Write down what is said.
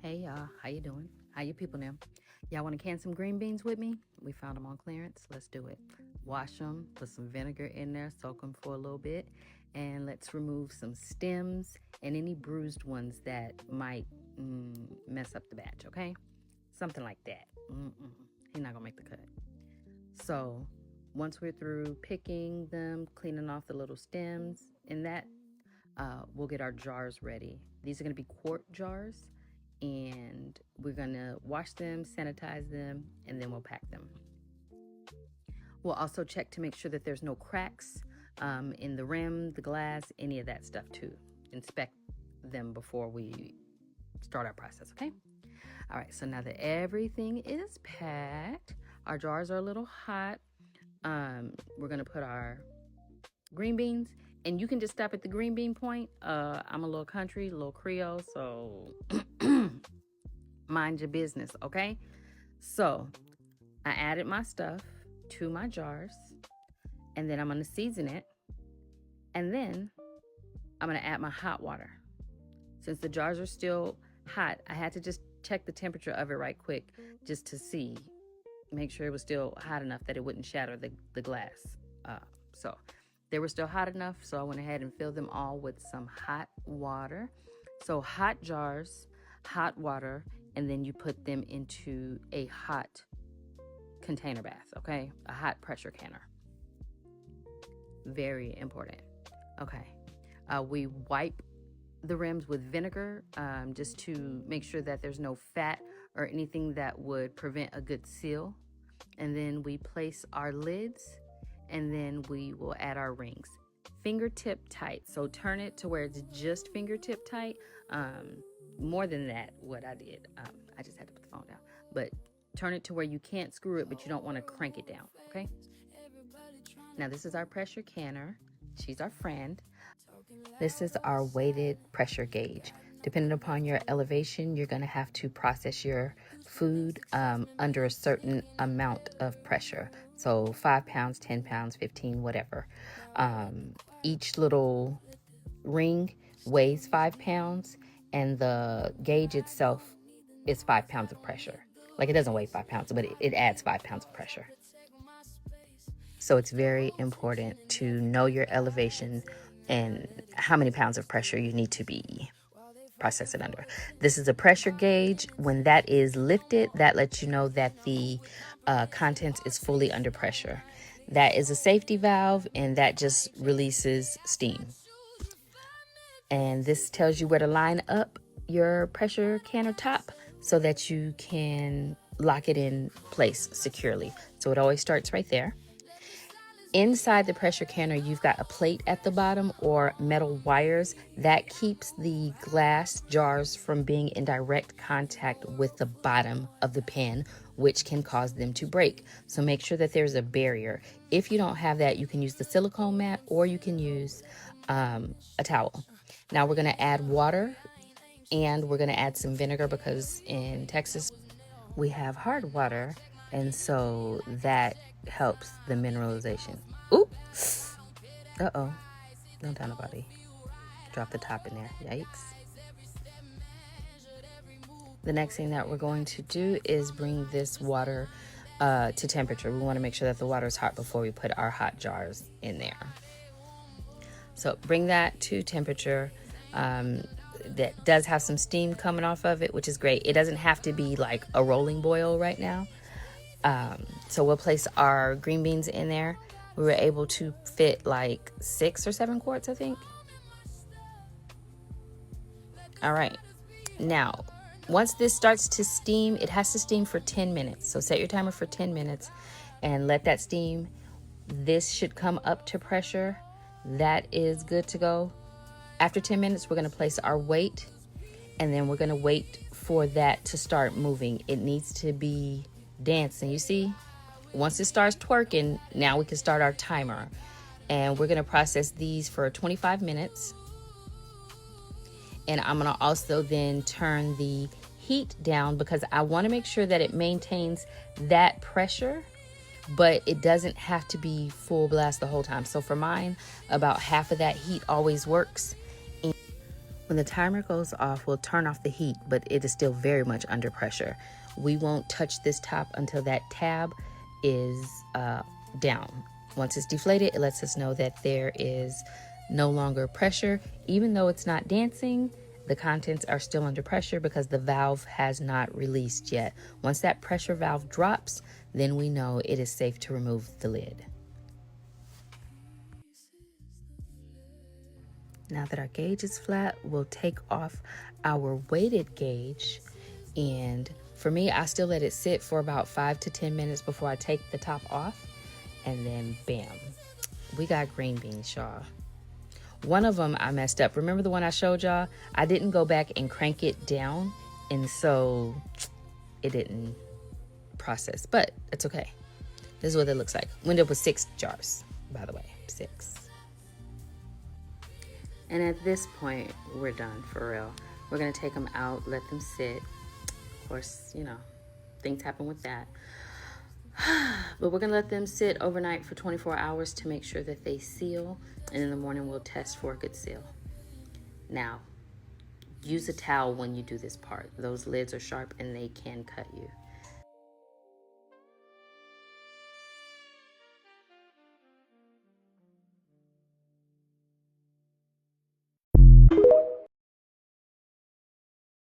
Hey y'all, how you doing? How you people now? Y'all want to can some green beans with me? We found them on clearance. Let's do it. Wash them, put some vinegar in there, soak them for a little bit, and let's remove some stems and any bruised ones that might mess up the batch, okay? Something like that. He's not gonna make the cut. So once we're through picking them, cleaning off the little stems and that, we'll get our jars ready. These are gonna be quart jars, and we're gonna wash them, sanitize them, and then we'll pack them. We'll also check to make sure that there's no cracks in the rim, the glass, any of that stuff too. Inspect them before we start our process, okay? All right, so now that everything is packed, our jars are a little hot. We're gonna put our green beans, and you can just stop at the green bean point. I'm a little country, a little Creole, so mind your business, okay? So I added my stuff to my jars, and then I'm gonna season it, and then I'm gonna add my hot water. Since the jars are still hot, I had to just check the temperature of it right quick just to see, make sure it was still hot enough that it wouldn't shatter the glass. So they were still hot enough, so I went ahead and filled them all with some hot water. So hot jars, hot water, and then you put them into a hot container bath, okay? A hot pressure canner. Very important. Okay. We wipe the rims with vinegar just to make sure that there's no fat or anything that would prevent a good seal. And then we place our lids, and then we will add our rings. Fingertip tight. So turn it to where it's just fingertip tight. More than that, what I did, I just had to put the phone down. But turn it to where you can't screw it, but you don't want to crank it down, okay? Now this is our pressure canner. She's our friend. This is our weighted pressure gauge. Depending upon your elevation, you're going to have to process your food under a certain amount of pressure. So 5 pounds, 10 pounds, 15, whatever. Each little ring weighs 5 pounds, and the gauge itself is 5 pounds of pressure. Like, it doesn't weigh 5 pounds, but it adds 5 pounds of pressure. So it's very important to know your elevation and how many pounds of pressure you need to be processing under. This is a pressure gauge. When that is lifted, that lets you know that the contents is fully under pressure. That is a safety valve, and that just releases steam. And this tells you where to line up your pressure canner top so that you can lock it in place securely. So it always starts right there. Inside the pressure canner, you've got a plate at the bottom or metal wires that keeps the glass jars from being in direct contact with the bottom of the pan, which can cause them to break. So make sure that there's a barrier. If you don't have that, you can use the silicone mat, or you can use a towel. Now we're going to add water, and we're going to add some vinegar because in Texas we have hard water, and so that helps the mineralization. Oop! Uh-oh. Don't tell nobody. Drop the top in there. Yikes. The next thing that we're going to do is bring this water to temperature. We want to make sure that the water is hot before we put our hot jars in there. So bring that to temperature. That does have some steam coming off of it, which is great. It doesn't have to be like a rolling boil right now. So we'll place our green beans in there. We were able to fit like 6 or 7 quarts, I think. All right. Now, once this starts to steam, it has to steam for 10 minutes. So set your timer for 10 minutes and let that steam. This should come up to pressure. That is good to go. After 10 minutes, we're going to place our weight, and then we're going to wait for that to start moving. It needs to be dancing. You see, once it starts twerking, now we can start our timer, and we're going to process these for 25 minutes. And I'm going to also then turn the heat down because I want to make sure that it maintains that pressure, but it doesn't have to be full blast the whole time. So for mine, about half of that heat always works. When the timer goes off, we'll turn off the heat, but it is still very much under pressure. We won't touch this top until that tab is down. Once it's deflated, it lets us know that there is no longer pressure. Even though it's not dancing, the contents are still under pressure because the valve has not released yet. Once that pressure valve drops, then we know it is safe to remove the lid. Now that our gauge is flat, we'll take off our weighted gauge. And for me, I still let it sit for about 5 to 10 minutes before I take the top off. And then bam, we got green beans, y'all. One of them I messed up. Remember the one I showed y'all? I didn't go back and crank it down, and so it didn't process, but it's okay. This is what it looks like. We ended up with 6 jars, by the way, 6. And at this point, we're done for real. We're gonna take them out, let them sit. Of course, you know, things happen with that. But we're gonna let them sit overnight for 24 hours to make sure that they seal. And in the morning, we'll test for a good seal. Now, use a towel when you do this part. Those lids are sharp and they can cut you.